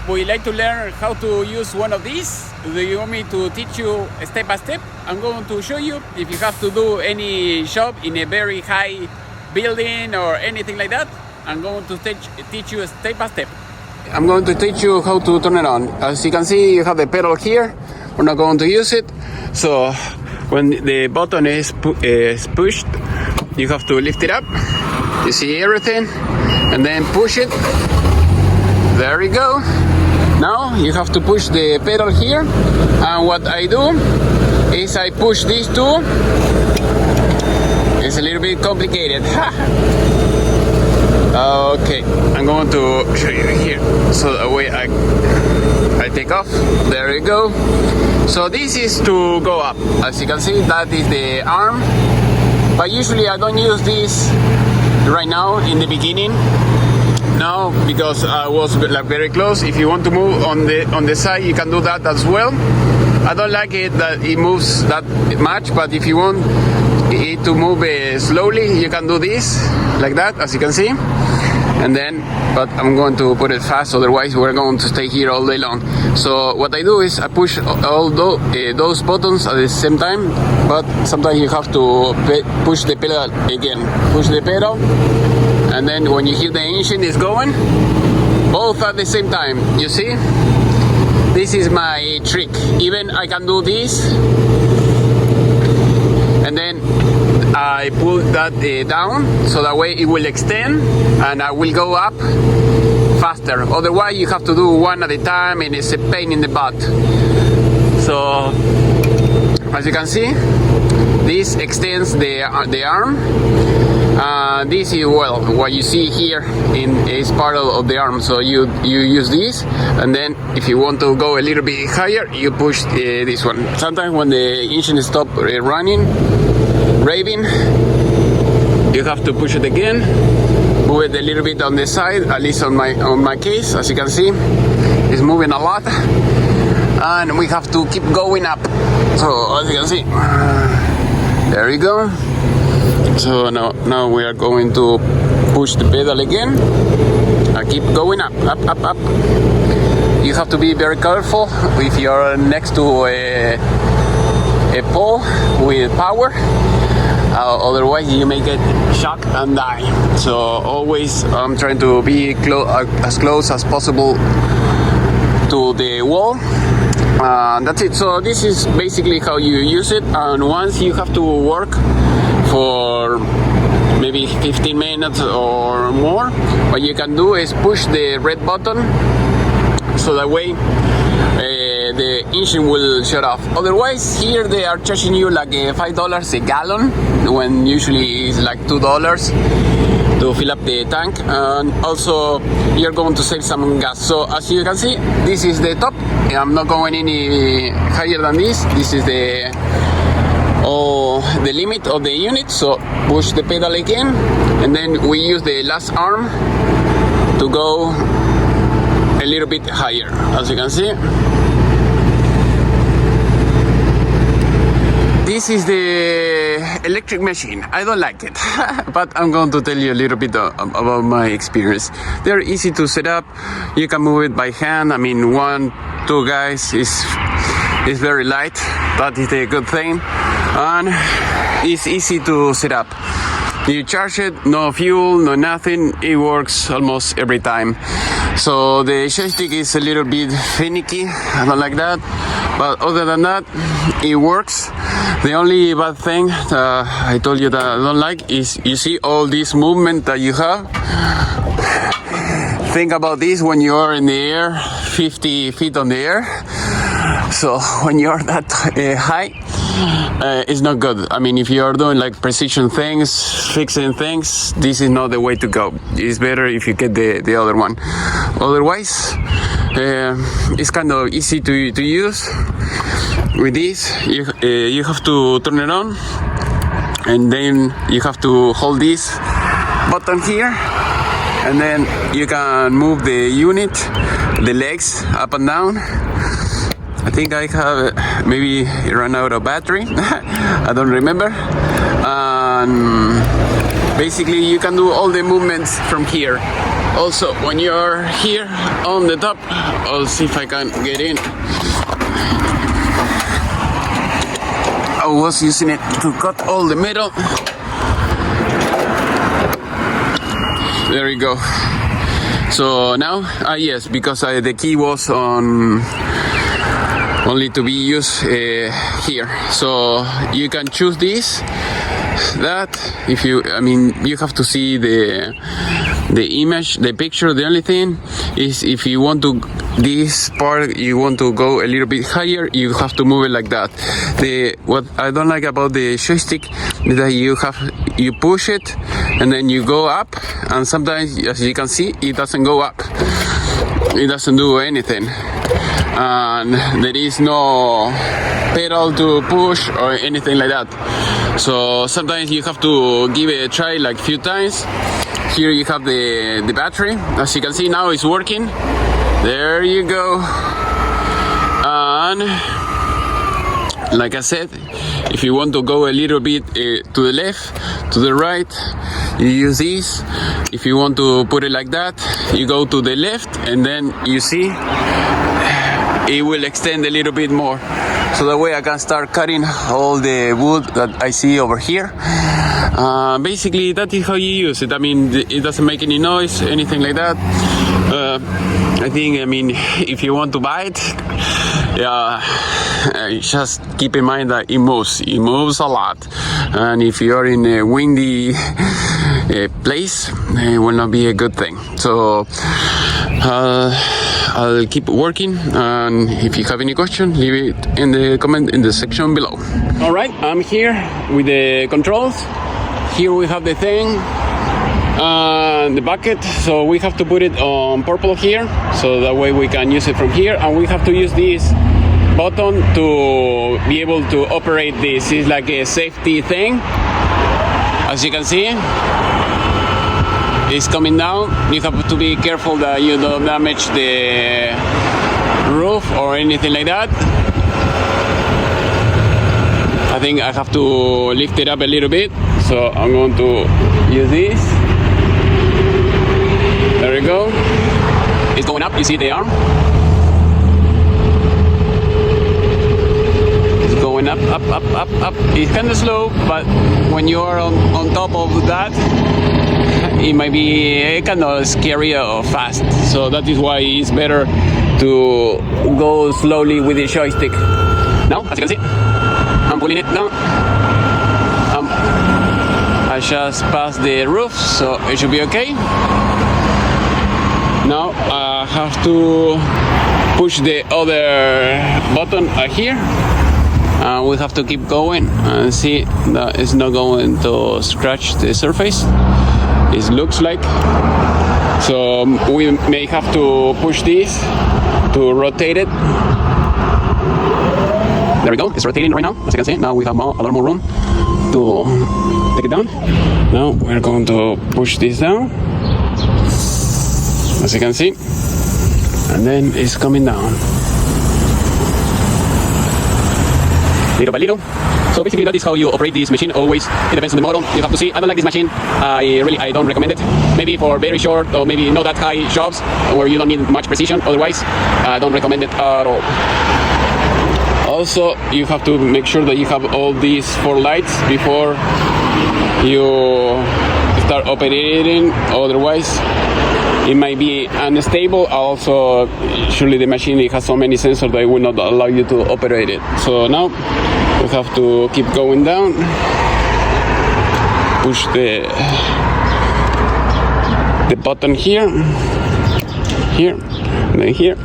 would you like to learn how to use one of these? Do you want me to teach you step by step? I'm going to show you. If you have to do any job in a very high building or anything like that, I'm going to teach you step by step. I'm going to teach you how to turn it on. As you can see, you have the pedal here. We're not going to use it. So when the button is pushed, you have to lift it up. You see everything, and then push it. There you go. Now you have to push the pedal here, and what I do is I push these two. It's a little bit complicated. Okay, I'm going to show you here. So the way I take off. There you go. So this is to go up. As you can see, that is the arm. But usually I don't use this right now in the beginning. No, because I was like very close. If you want to move on the side, you can do that as well. I don't like it that it moves that much, but if you want it to move slowly, you can do this like that, as you can see. And then, but I'm going to put it fast, otherwise we're going to stay here all day long. So what I do is I push all those buttons at the same time, but sometimes you have to push the pedal again. Push the pedal, and then when you hear the engine is going, both at the same time. You see? This is my trick. Even I can do this, and then I pull that down, so that way it will extend and I will go up faster. Otherwise you have to do one at a time and it's a pain in the butt. So as you can see, this extends the arm. This is, well, what you see here is part of the arm. So you use this, and then if you want to go a little bit higher, you push this one. Sometimes when the engine stops raving, you have to push it again, move it a little bit on the side. At least on my case, as you can see, it's moving a lot, and we have to keep going up. So as you can see, there you go. So now we are going to push the pedal again. I keep going up. You have to be very careful if you're next to a pole with power. Otherwise you may get shocked and die. So always I'm trying to be as close as possible to the wall. That's it. So this is basically how you use it. And once you have to work for maybe 15 minutes or more, what you can do is push the red button, so that way the engine will shut off. Otherwise, here they are charging you like $5 a gallon, when usually it's like $2 to fill up the tank, and also you're going to save some gas. So as you can see, this is the top. I'm not going any higher than this. This is the limit of the unit. So push the pedal again, and then we use the last arm to go a little bit higher, as you can see. This is the electric machine. I don't like it, but I'm going to tell you a little bit about my experience. They're easy to set up. You can move it by hand. I mean, 1-2 guys is very light. That is a good thing, and it's easy to set up. You charge it, no fuel, no nothing. It works almost every time. So the joystick is a little bit finicky. I don't like that, but other than that, it works. The only bad thing I told you that I don't like is, you see all this movement that you have. Think about this when you are in the air, 50 feet on the air. So when you're that high, it's not good. I mean, if you're doing like precision things, fixing things, this is not the way to go. It's better if you get the other one. Otherwise, it's kind of easy to use. With this, you have to turn it on, and then you have to hold this button here, and then you can move the unit, the legs up and down. I think I have maybe run out of battery. I don't remember. Basically, you can do all the movements from here. Also, when you're here on the top, I'll see if I can get in. I was using it to cut all the metal. There we go. So now, yes, because the key was on only to be used here. So you can choose this, that. If you, you have to see the image, the picture. The only thing is if you want to, this part, you want to go a little bit higher, you have to move it like that. What I don't like about the joystick is that you push it and then you go up, and sometimes, as you can see, it doesn't go up. It doesn't do anything, and there is no pedal to push or anything like that. So sometimes you have to give it a try like few times. Here you have the battery. As you can see now, it's working. There you go. And like I said, if you want to go a little bit to the left, to the right, you use this. If you want to put it like that, you go to the left, and then you see it will extend a little bit more. So that way I can start cutting all the wood that I see over here. Basically, that is how you use it. It doesn't make any noise, anything like that. I think, if you want to buy it, just keep in mind that it moves a lot, and if you're in a windy place, it will not be a good thing. So I'll keep working, and if you have any question, leave it in the comment in the section below. All right, I'm here with the controls. Here we have the thing, the bucket, so we have to put it on purple here, so that way we can use it from here, and we have to use this button to be able to operate this. It's like a safety thing. As you can see, it's coming down. You have to be careful that you don't damage the roof or anything like that. I think I have to lift it up a little bit, so I'm going to use this. There we go. It's going up, you see the arm? It's going up, up, up, up, up. It's kind of slow, but when you are on top of that, it might be kind of scary or fast. So that is why it's better to go slowly with the joystick. Now, as you can see, I'm pulling it down. I just passed the roof, so it should be okay. Now I have to push the other button here. We have to keep going and see that it's not going to scratch the surface. It looks like. So we may have to push this to rotate it. There we go, it's rotating right now, as you can see. Now we have a lot more room to take it down. Now we're going to push this down, as you can see, and then it's coming down little by little. So basically that is how you operate this machine. Always, it depends on the model. You have to see. I don't like this machine. I don't recommend it. Maybe for very short or maybe not that high jobs where you don't need much precision. Otherwise, I don't recommend it at all. Also, you have to make sure that you have all these 4 lights before you start operating. Otherwise, it might be unstable. Also, surely the machine, it has so many sensors that it will not allow you to operate it. So now we have to keep going down. Push the button here, and then here.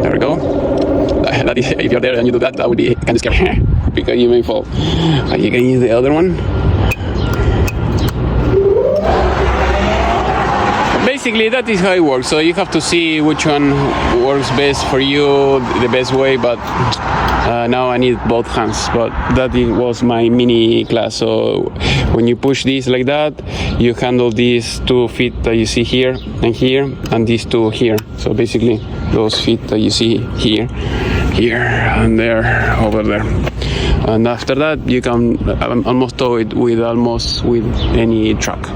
There we go. That is, if you're there and you do that, that would be kind of scary because you may fall. You can use the other one. Basically, that is how it works. So you have to see which one works best for you, the best way. But now I need both hands. But that was my mini class. So when you push this like that, you handle these 2 feet that you see here, and these 2 here. So basically, those feet that you see here, and there, over there. And after that, you can almost tow it with any truck.